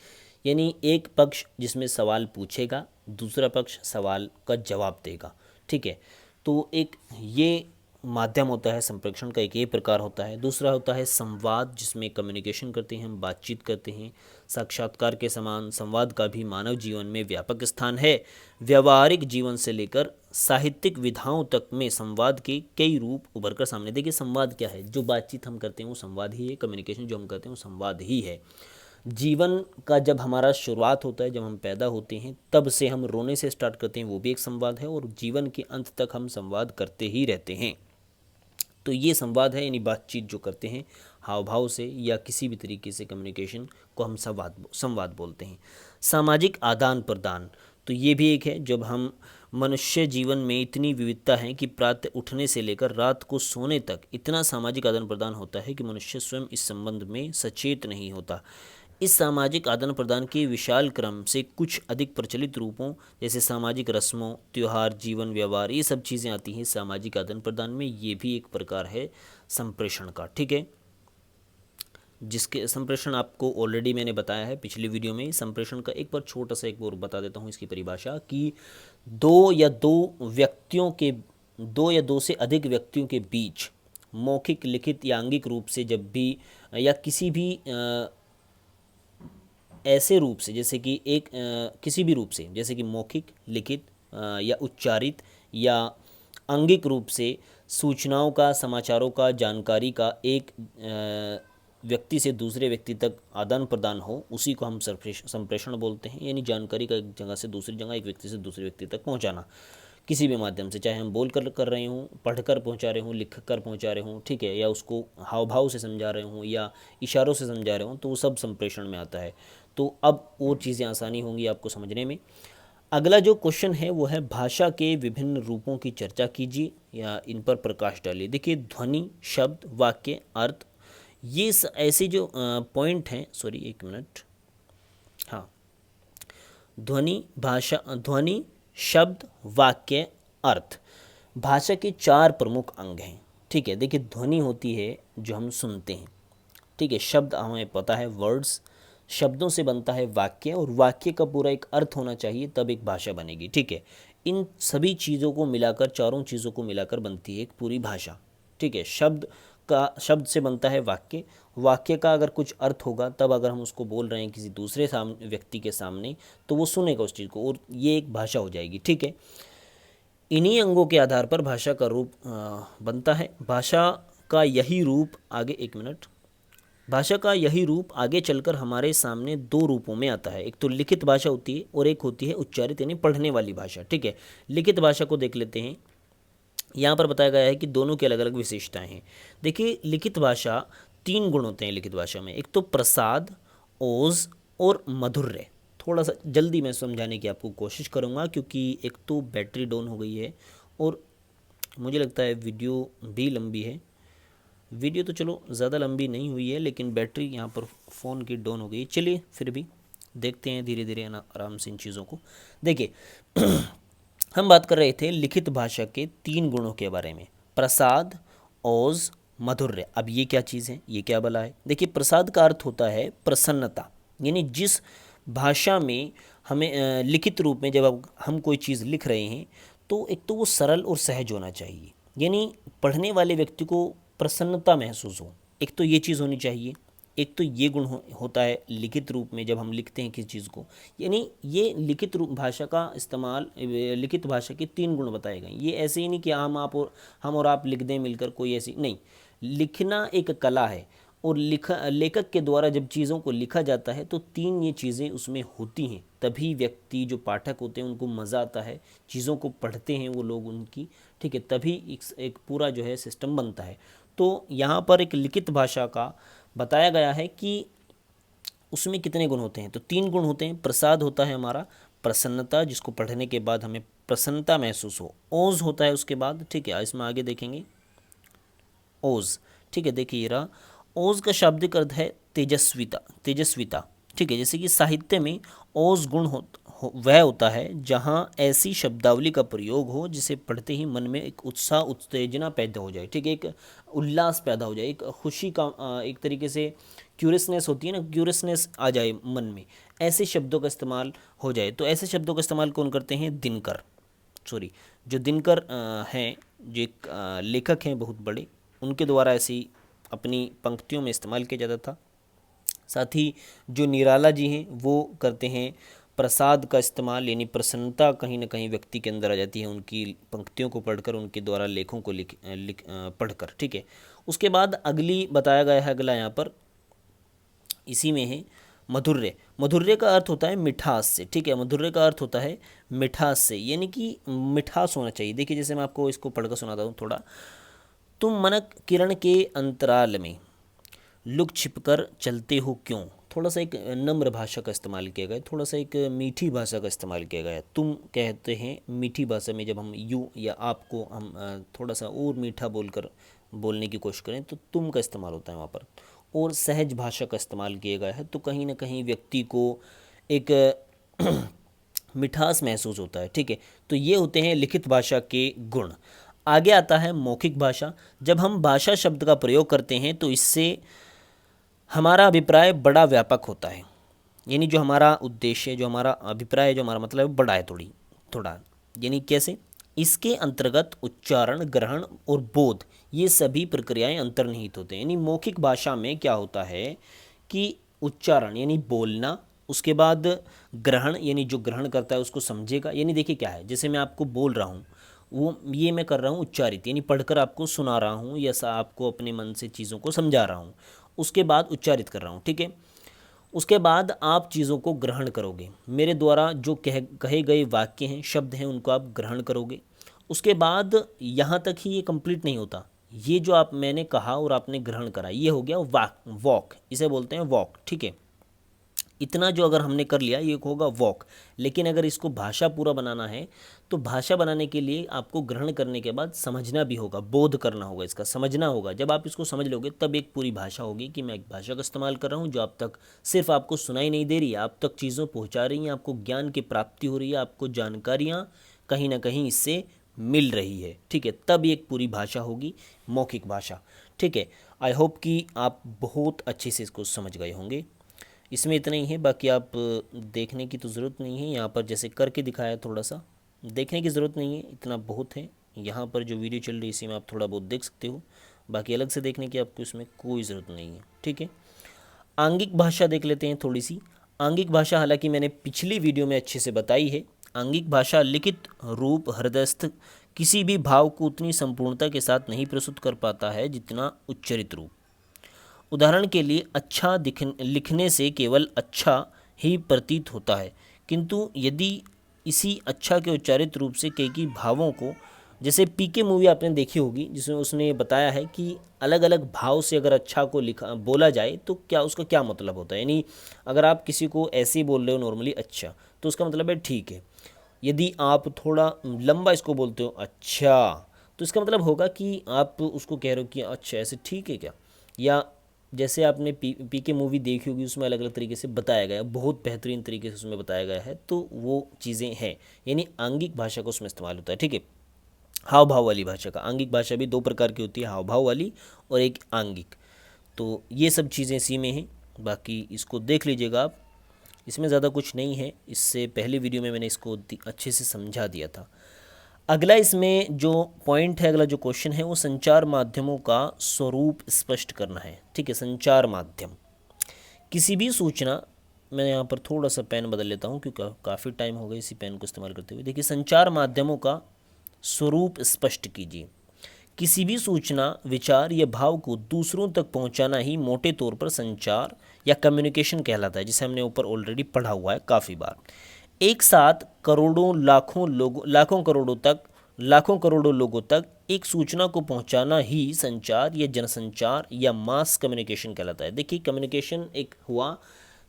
यानी एक पक्ष जिसमें सवाल पूछेगा, दूसरा पक्ष सवाल का जवाब देगा। ठीक है, तो एक ये माध्यम होता है संप्रेषण का, एक ये प्रकार होता है। दूसरा होता है संवाद, जिसमें कम्युनिकेशन करते हैं, हम बातचीत करते हैं। साक्षात्कार के समान संवाद का भी मानव जीवन में व्यापक स्थान है। व्यावहारिक जीवन से लेकर साहित्यिक विधाओं तक में संवाद के कई रूप उभर कर सामने। देखिए, संवाद क्या है? जो बातचीत हम करते हैं वो संवाद ही है, कम्युनिकेशन जो हम करते हैं वो संवाद ही है। जीवन का जब हमारा शुरुआत होता है, जब हम पैदा होते हैं, तब से हम रोने से स्टार्ट करते हैं, वो भी एक संवाद है, और जीवन के अंत तक हम संवाद करते ही रहते हैं। तो ये संवाद है, यानी बातचीत जो करते हैं हाव भाव से या किसी भी तरीके से कम्युनिकेशन को हम संवाद बोलते हैं। सामाजिक आदान प्रदान, तो ये भी एक है। जब हम मनुष्य जीवन में इतनी विविधता है कि प्रातः उठने से लेकर रात को सोने तक इतना सामाजिक आदान प्रदान होता है कि मनुष्य स्वयं इस संबंध में सचेत नहीं होता। इस सामाजिक आदान प्रदान के विशाल क्रम से कुछ अधिक प्रचलित रूपों जैसे सामाजिक रस्मों, त्यौहार, जीवन व्यवहार, ये सब चीज़ें आती हैं सामाजिक आदान प्रदान में। ये भी एक प्रकार है संप्रेषण का। ठीक है, जिसके संप्रेषण आपको ऑलरेडी मैंने बताया है पिछली वीडियो में। संप्रेषण का एक बार छोटा सा एक बार बता देता हूँ इसकी परिभाषा, कि दो या दो से अधिक व्यक्तियों के बीच मौखिक, लिखित या आंगिक रूप से जब भी या किसी भी ऐसे रूप से, जैसे कि किसी भी रूप से, जैसे कि मौखिक, लिखित या उच्चारित या आंगिक रूप से सूचनाओं का, समाचारों का, जानकारी का एक व्यक्ति से दूसरे व्यक्ति तक आदान प्रदान हो, उसी को हम संप्रेषण बोलते हैं। यानी जानकारी का एक जगह से दूसरी जगह, एक व्यक्ति से दूसरे व्यक्ति तक पहुंचाना किसी भी माध्यम से, चाहे हम बोल कर रहे हों, पढ़ कर पहुँचा रहे हों, लिख कर पहुँचा रहे हों, ठीक है, या उसको हाव भाव से समझा रहे हों या इशारों से समझा रहे हों, तो वो सब संप्रेषण में आता है। तो अब और चीज़ें आसानी होंगी आपको समझने में। अगला जो क्वेश्चन है वो है भाषा के विभिन्न रूपों की चर्चा कीजिए या इन पर प्रकाश डालिए। देखिए, ध्वनि, शब्द, वाक्य, अर्थ, ये ऐसे जो पॉइंट हैं, सॉरी एक मिनट, हाँ, ध्वनि, शब्द, वाक्य, अर्थ, भाषा के 4 प्रमुख अंग हैं। ठीक है, देखिए, ध्वनि होती है जो हम सुनते हैं। ठीक है, शब्द हमें पता है, वर्ड्स, शब्दों से बनता है वाक्य, और वाक्य का पूरा एक अर्थ होना चाहिए, तब एक भाषा बनेगी। ठीक है, इन सभी चीज़ों को मिलाकर, चारों चीज़ों को मिलाकर बनती है एक पूरी भाषा। ठीक है, शब्द से बनता है वाक्य, वाक्य का अगर कुछ अर्थ होगा, तब अगर हम उसको बोल रहे हैं किसी दूसरे व्यक्ति के सामने, तो वो सुनेगा उस चीज़ को, और ये एक भाषा हो जाएगी। ठीक है, इन्हीं अंगों के आधार पर भाषा का रूप बनता है। भाषा का यही रूप आगे चलकर हमारे सामने 2 रूपों में आता है। एक तो लिखित भाषा होती है और एक होती है उच्चारित, यानी पढ़ने वाली भाषा। ठीक है, लिखित भाषा को देख लेते हैं। यहाँ पर बताया गया है कि दोनों की अलग अलग विशेषताएं हैं। देखिए, लिखित भाषा 3 गुण होते हैं लिखित भाषा में। एक तो प्रसाद, ओज और मधुर्य। थोड़ा सा जल्दी मैं समझाने की आपको कोशिश करूँगा, क्योंकि एक तो बैटरी डाउन हो गई है और मुझे लगता है वीडियो भी लंबी है। वीडियो तो चलो ज़्यादा लंबी नहीं हुई है, लेकिन बैटरी यहाँ पर फ़ोन की डाउन हो गई। चलिए फिर भी देखते हैं धीरे धीरे आराम से इन चीज़ों को। देखिए हम बात कर रहे थे लिखित भाषा के 3 गुणों के बारे में, प्रसाद, ओज, मधुर्य। अब ये क्या चीज़ है, ये क्या बला है? देखिए, प्रसाद का अर्थ होता है प्रसन्नता, यानी जिस भाषा में हमें लिखित रूप में जब हम कोई चीज़ लिख रहे हैं, तो एक तो वो सरल और सहज होना चाहिए, यानी पढ़ने वाले व्यक्ति को प्रसन्नता महसूस हो, एक तो ये चीज़ होनी चाहिए। एक तो ये गुण होता है लिखित रूप में जब हम लिखते हैं किसी चीज़ को, यानी ये लिखित रूप भाषा का इस्तेमाल, लिखित भाषा के 3 गुण बताए गए। ये ऐसे ही नहीं कि हम और आप लिख दें मिलकर, कोई ऐसी नहीं। लिखना एक कला है और लेखक के द्वारा जब चीज़ों को लिखा जाता है तो 3 ये चीज़ें उसमें होती हैं, तभी व्यक्ति जो पाठक होते हैं उनको मज़ा आता है, चीज़ों को पढ़ते हैं वो लोग उनकी, ठीक है, तभी एक पूरा जो है सिस्टम बनता है। तो यहाँ पर एक लिखित भाषा का बताया गया है कि उसमें कितने गुण होते हैं, तो 3 गुण होते हैं। प्रसाद होता है हमारा, प्रसन्नता, जिसको पढ़ने के बाद हमें प्रसन्नता महसूस हो। ओज होता है उसके बाद, ठीक है, इसमें आगे देखेंगे ओज, ठीक है, देखिए ये रहा। ओज का शाब्दिक अर्थ है तेजस्विता, तेजस्विता, ठीक है। जैसे कि साहित्य में ओज गुण वह होता है जहाँ ऐसी शब्दावली का प्रयोग हो जिसे पढ़ते ही मन में एक उत्साह, उत्तेजना पैदा हो जाए, ठीक है, एक उल्लास पैदा हो जाए, एक खुशी का एक तरीके से क्यूरियसनेस होती है ना, क्यूरियसनेस आ जाए मन में, ऐसे शब्दों का इस्तेमाल हो जाए। तो ऐसे शब्दों का इस्तेमाल कौन करते हैं? दिनकर, जो दिनकर हैं, जो एक लेखक हैं बहुत बड़े, उनके द्वारा ऐसी अपनी पंक्तियों में इस्तेमाल किया जाता था। साथ ही जो निराला जी हैं वो करते हैं प्रसाद का इस्तेमाल, यानी प्रसन्नता कहीं ना कहीं व्यक्ति के अंदर आ जाती है उनकी पंक्तियों को पढ़कर, उनके द्वारा लेखों को पढ़कर, ठीक है। उसके बाद अगली बताया गया है, अगला यहाँ पर इसी में है मधुर्य। मधुर्य का अर्थ होता है मिठास से, ठीक है, मधुर्य का अर्थ होता है मिठास से, यानी कि मिठास होना चाहिए। देखिए जैसे मैं आपको इसको पढ़कर सुनाता हूँ थोड़ा। तुम मनक किरण के अंतराल में लुक छिपकर चलते हो क्यों। थोड़ा सा एक नम्र भाषा का इस्तेमाल किया गया है, थोड़ा सा एक मीठी भाषा का इस्तेमाल किया गया है। तुम कहते हैं मीठी भाषा में, जब हम यू या आपको हम थोड़ा सा और मीठा बोलने की कोशिश करें तो तुम का इस्तेमाल होता है वहाँ पर, और सहज भाषा का इस्तेमाल किया गया है, तो कहीं ना कहीं व्यक्ति को एक मिठास महसूस होता है, ठीक है। तो ये होते हैं लिखित भाषा के गुण। आगे आता है मौखिक भाषा। जब हम भाषा शब्द का प्रयोग करते हैं तो इससे हमारा अभिप्राय बड़ा व्यापक होता है, यानी जो हमारा उद्देश्य, जो हमारा अभिप्राय, जो हमारा मतलब है बड़ा है थोड़ा, यानी कैसे? इसके अंतर्गत उच्चारण, ग्रहण और बोध, ये सभी प्रक्रियाएं अंतर्निहित होते हैं। यानी मौखिक भाषा में क्या होता है कि उच्चारण यानी बोलना, उसके बाद ग्रहण यानी जो ग्रहण करता है उसको समझेगा। यानी देखिए क्या है, जैसे मैं आपको बोल रहा हूँ, वो ये मैं कर रहा हूँ उच्चारित, यानी पढ़कर आपको सुना रहा हूँ या आपको अपने मन से चीज़ों को समझा रहा हूँ, उसके बाद उच्चारित कर रहा हूँ, ठीक है। उसके बाद आप चीज़ों को ग्रहण करोगे, मेरे द्वारा जो कहे गए वाक्य हैं, शब्द हैं, उनको आप ग्रहण करोगे। उसके बाद यहाँ तक ही ये कंप्लीट नहीं होता, ये जो मैंने कहा और आपने ग्रहण करा, ये हो गया वॉक, इसे बोलते हैं वॉक, ठीक है। इतना जो अगर हमने कर लिया ये होगा वॉक। लेकिन अगर इसको भाषा पूरा बनाना है तो भाषा बनाने के लिए आपको ग्रहण करने के बाद समझना भी होगा, बोध करना होगा, इसका समझना होगा। जब आप इसको समझ लोगे तब एक पूरी भाषा होगी कि मैं एक भाषा का इस्तेमाल कर रहा हूँ जो आप तक सिर्फ आपको सुनाई नहीं दे रही है, आप तक चीज़ों पहुँचा रही हैं, आपको ज्ञान की प्राप्ति हो रही है, आपको जानकारियाँ कहीं ना कहीं इससे मिल रही है, ठीक है। तब एक पूरी भाषा होगी मौखिक भाषा, ठीक है। आई होप कि आप बहुत अच्छे से इसको समझ गए होंगे। इसमें इतना ही है, बाकी आप देखने की तो ज़रूरत नहीं है। यहाँ पर जैसे करके दिखाया, थोड़ा सा देखने की ज़रूरत नहीं है, इतना बहुत है। यहाँ पर जो वीडियो चल रही है इसी में आप थोड़ा बहुत देख सकते हो, बाकी अलग से देखने की आपको इसमें कोई ज़रूरत नहीं है, ठीक है। आंगिक भाषा देख लेते हैं थोड़ी सी। आंगिक भाषा हालांकि मैंने पिछली वीडियो में अच्छे से बताई है। आंगिक भाषा लिखित रूप हृदयस्थ किसी भी भाव को उतनी संपूर्णता के साथ नहीं प्रस्तुत कर पाता है जितना उच्चरित रूप। उदाहरण के लिए अच्छा लिखने से केवल अच्छा ही प्रतीत होता है, किंतु यदि इसी अच्छा के उच्चारित रूप से कई भावों को, जैसे पीके मूवी आपने देखी होगी जिसमें उसने बताया है कि अलग अलग भाव से अगर अच्छा को बोला जाए तो क्या उसका क्या मतलब होता है। यानी अगर आप किसी को ऐसे ही बोल रहे हो नॉर्मली अच्छा, तो उसका मतलब है ठीक है। यदि आप थोड़ा लंबा इसको बोलते हो अच्छा, तो इसका मतलब होगा कि आप उसको कह रहे हो कि अच्छा ऐसे ठीक है क्या। या जैसे आपने पीके मूवी देखी होगी, उसमें अलग अलग तरीके से बताया गया है, बहुत बेहतरीन तरीके से उसमें बताया गया है, तो वो चीज़ें हैं। यानी आंगिक भाषा का उसमें इस्तेमाल होता है, ठीक है। हाव भाव वाली भाषा का, आंगिक भाषा भी 2 प्रकार की होती है, हाव भाव वाली और एक आंगिक। तो ये सब चीज़ें इसी में हैं, बाकी इसको देख लीजिएगा आप, इसमें ज़्यादा कुछ नहीं है। इससे पहले वीडियो में मैंने इसको अच्छे से समझा दिया था। अगला इसमें जो पॉइंट है, अगला जो क्वेश्चन है वो संचार माध्यमों का स्वरूप स्पष्ट करना है, ठीक है। संचार माध्यम, किसी भी सूचना, मैं यहाँ पर थोड़ा सा पेन बदल लेता हूँ क्योंकि काफ़ी टाइम हो गया इसी पेन को इस्तेमाल करते हुए। देखिए, संचार माध्यमों का स्वरूप स्पष्ट कीजिए। किसी भी सूचना, विचार या भाव को दूसरों तक पहुंचाना ही मोटे तौर पर संचार या कम्युनिकेशन कहलाता है, जिसे हमने ऊपर ऑलरेडी पढ़ा हुआ है काफ़ी बार। एक साथ करोड़ों लाखों लोगों लाखों करोड़ों लोगों तक एक सूचना को पहुंचाना ही संचार या जनसंचार या मास कम्युनिकेशन कहलाता है। देखिए, कम्युनिकेशन एक हुआ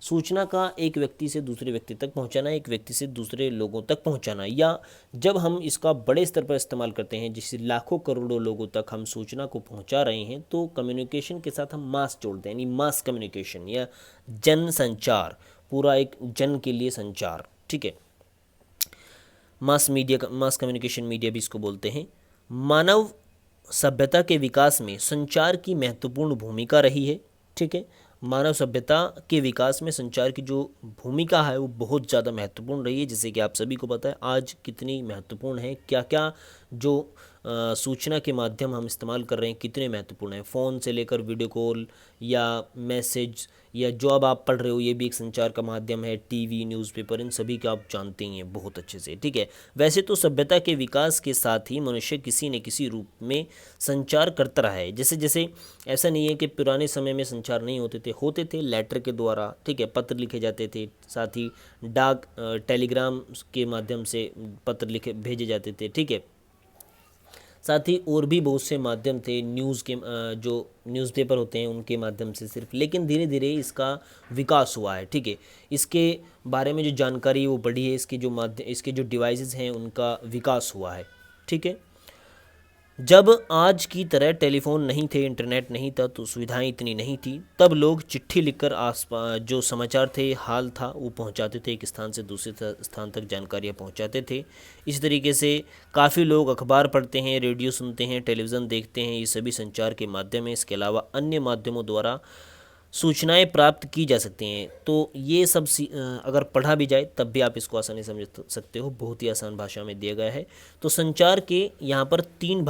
सूचना का एक व्यक्ति से दूसरे व्यक्ति तक पहुंचाना, एक व्यक्ति से दूसरे लोगों तक पहुंचाना, या जब हम इसका बड़े स्तर पर इस्तेमाल करते हैं जिससे लाखों करोड़ों लोगों तक हम सूचना को पहुंचा रहे हैं, तो कम्युनिकेशन के साथ हम मास जोड़ते हैं, यानी मास कम्युनिकेशन या जन संचार, पूरा एक जन के लिए संचार। ठीक है, मास कम्युनिकेशन मीडिया भी इसको बोलते हैं। मानव सभ्यता के विकास में संचार की महत्वपूर्ण भूमिका रही है। ठीक है, मानव सभ्यता के विकास में संचार की जो भूमिका है वो बहुत ज़्यादा महत्वपूर्ण रही है, जैसे कि आप सभी को पता है आज कितनी महत्वपूर्ण है, क्या क्या जो सूचना के माध्यम हम इस्तेमाल कर रहे हैं कितने महत्वपूर्ण हैं। फ़ोन से लेकर वीडियो कॉल या मैसेज या जो अब आप पढ़ रहे हो ये भी एक संचार का माध्यम है। टीवी, न्यूज़पेपर, इन सभी का आप जानते ही हैं बहुत अच्छे से। ठीक है, वैसे तो सभ्यता के विकास के साथ ही मनुष्य किसी न किसी रूप में संचार करता रहा है। जैसे जैसे ऐसा नहीं है कि पुराने समय में संचार नहीं होते थे लेटर के द्वारा। ठीक है, पत्र लिखे जाते थे, साथ ही डाक टेलीग्राम के माध्यम से पत्र लिखे भेजे जाते थे। ठीक है, साथ ही और भी बहुत से माध्यम थे, न्यूज़ के जो न्यूज़पेपर होते हैं उनके माध्यम से सिर्फ, लेकिन धीरे धीरे इसका विकास हुआ है। ठीक है, इसके बारे में जो जानकारी वो बढ़ी है, इसके जो डिवाइसेस हैं उनका विकास हुआ है। ठीक है, जब आज की तरह टेलीफोन नहीं थे, इंटरनेट नहीं था, तो सुविधाएं इतनी नहीं थी, तब लोग चिट्ठी लिखकर आसपास जो समाचार थे, हाल था, वो पहुंचाते थे, एक स्थान से दूसरे स्थान तक जानकारियां पहुंचाते थे। इस तरीके से काफ़ी लोग अखबार पढ़ते हैं, रेडियो सुनते हैं, टेलीविज़न देखते हैं, ये सभी संचार के माध्यम हैं। इसके अलावा अन्य माध्यमों द्वारा सूचनाएं प्राप्त की जा सकती हैं। तो ये सब अगर पढ़ा भी जाए तब भी आप इसको आसानी से समझ सकते हो, बहुत ही आसान भाषा में दिया गया है। तो संचार के यहाँ पर तीन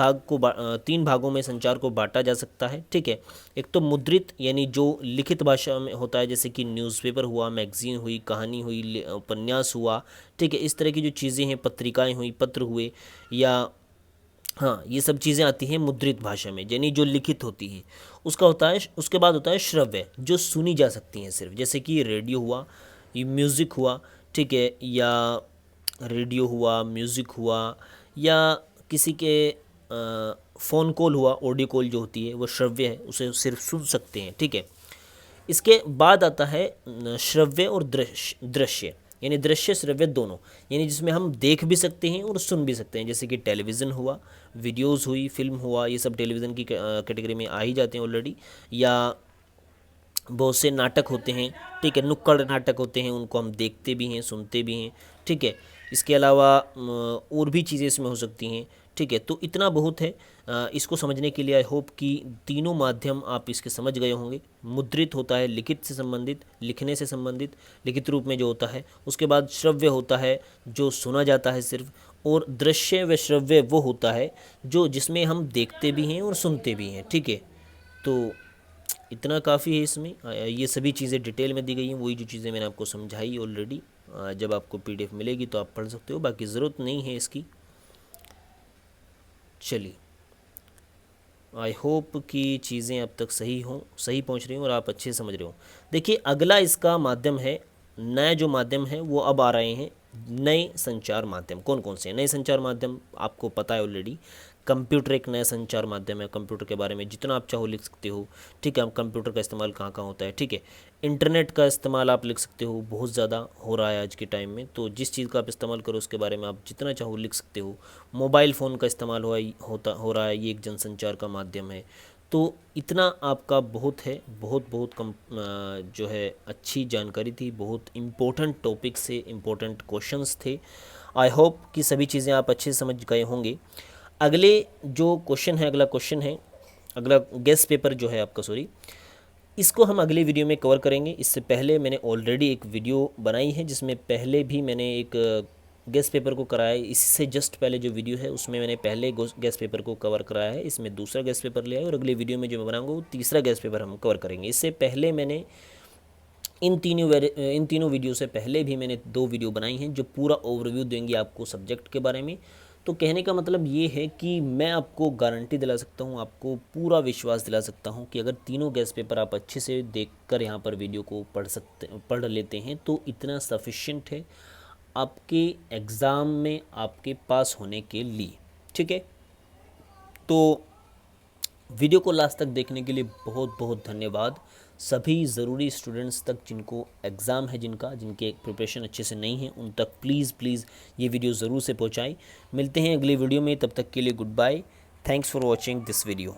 भागों में संचार को बांटा जा सकता है। ठीक है, एक तो मुद्रित यानी जो लिखित भाषा में होता है, जैसे कि न्यूज़पेपर हुआ, मैगजीन हुई, कहानी हुई, उपन्यास हुआ। ठीक है, इस तरह की जो चीज़ें हैं, पत्रिकाएँ हुई, पत्र हुए, या हाँ, ये सब चीज़ें आती हैं मुद्रित भाषा में, यानी जो लिखित होती हैं। उसके बाद होता है श्रव्य, जो सुनी जा सकती हैं सिर्फ, जैसे कि रेडियो हुआ, ये म्यूज़िक हुआ। ठीक है, या रेडियो हुआ, म्यूज़िक हुआ, या किसी के फ़ोन कॉल हुआ, ऑडियो कॉल जो होती है वो श्रव्य है, उसे सिर्फ सुन सकते हैं। ठीक है, इसके बाद आता है श्रव्य और दृश्य, यानी दृश्य श्रव्य दोनों, यानी जिसमें हम देख भी सकते हैं और सुन भी सकते हैं, जैसे कि टेलीविज़न हुआ, वीडियोस हुई, फिल्म हुआ, ये सब टेलीविज़न की कैटेगरी में आ ही जाते हैं ऑलरेडी। या बहुत से नाटक होते हैं। ठीक है, नुक्कड़ नाटक होते हैं, उनको हम देखते भी हैं, सुनते भी हैं। ठीक है, इसके अलावा और भी चीज़ें इसमें हो सकती हैं। ठीक है, तो इतना बहुत है। इसको समझने के लिए आई होप कि तीनों माध्यम आप इसके समझ गए होंगे। मुद्रित होता है लिखित से संबंधित, लिखने से संबंधित, लिखित रूप में जो होता है। उसके बाद श्रव्य होता है जो सुना जाता है सिर्फ, और दृश्य व श्रव्य वो होता है जिसमें हम देखते भी हैं और सुनते भी हैं। ठीक है, तो इतना काफ़ी है इसमें। ये सभी चीज़ें डिटेल में दी गई हैं, वही जो चीज़ें मैंने आपको समझाई ऑलरेडी। जब आपको पीडीएफ मिलेगी तो आप पढ़ सकते हो, बाकी ज़रूरत नहीं है इसकी। चलिए, आई होप कि चीज़ें अब तक सही पहुंच रही हों और आप अच्छे से समझ रहे हो। देखिए, अगला इसका माध्यम है, नए जो माध्यम है वो अब आ रहे हैं, नए संचार माध्यम। कौन कौन से नए संचार माध्यम आपको पता है ऑलरेडी। कंप्यूटर एक नया संचार माध्यम है, कंप्यूटर के बारे में जितना आप चाहो लिख सकते हो। ठीक है, हम कंप्यूटर का इस्तेमाल कहाँ कहाँ होता है। ठीक है, इंटरनेट का इस्तेमाल आप लिख सकते हो, बहुत ज़्यादा हो रहा है आज के टाइम में, तो जिस चीज़ का आप इस्तेमाल करो उसके बारे में आप जितना चाहो लिख सकते हो। मोबाइल फ़ोन का इस्तेमाल हो रहा है, ये एक जनसंचार का माध्यम है। तो इतना आपका बहुत है, बहुत कम जो है अच्छी जानकारी थी, बहुत इम्पोर्टेंट टॉपिक से इम्पोर्टेंट क्वेश्चंस थे। आई होप कि सभी चीज़ें आप अच्छे से समझ गए होंगे। अगला क्वेश्चन है, अगला गेस्ट पेपर जो है आपका, इसको हम अगले वीडियो में कवर करेंगे। इससे पहले मैंने ऑलरेडी एक वीडियो बनाई है जिसमें पहले भी मैंने एक गेस्ट पेपर को कराया है। इससे जस्ट पहले जो वीडियो है उसमें मैंने पहले गेस्ट पेपर को कवर कराया है, इसमें दूसरा गेस्ट पेपर लिया है, और अगले वीडियो में जो मैं बनाऊंगा वो तीसरा गेस्ट पेपर हम कवर करेंगे। इससे पहले मैंने इन तीनों वीडियो से पहले भी मैंने 2 वीडियो बनाई हैं जो पूरा ओवरव्यू देंगी आपको सब्जेक्ट के बारे में। तो कहने का मतलब ये है कि मैं आपको गारंटी दिला सकता हूँ, आपको पूरा विश्वास दिला सकता हूँ कि अगर तीनों गैस पेपर आप अच्छे से देखकर यहाँ पर वीडियो को पढ़ लेते हैं तो इतना सफिशिएंट है आपके एग्ज़ाम में आपके पास होने के लिए। ठीक है, तो वीडियो को लास्ट तक देखने के लिए बहुत बहुत धन्यवाद। सभी ज़रूरी स्टूडेंट्स तक जिनको एग्ज़ाम है, जिनके प्रिपरेशन अच्छे से नहीं है, उन तक प्लीज़ ये वीडियो ज़रूर से पहुंचाएं। मिलते हैं अगले वीडियो में, तब तक के लिए goodbye. Thanks for watching this video.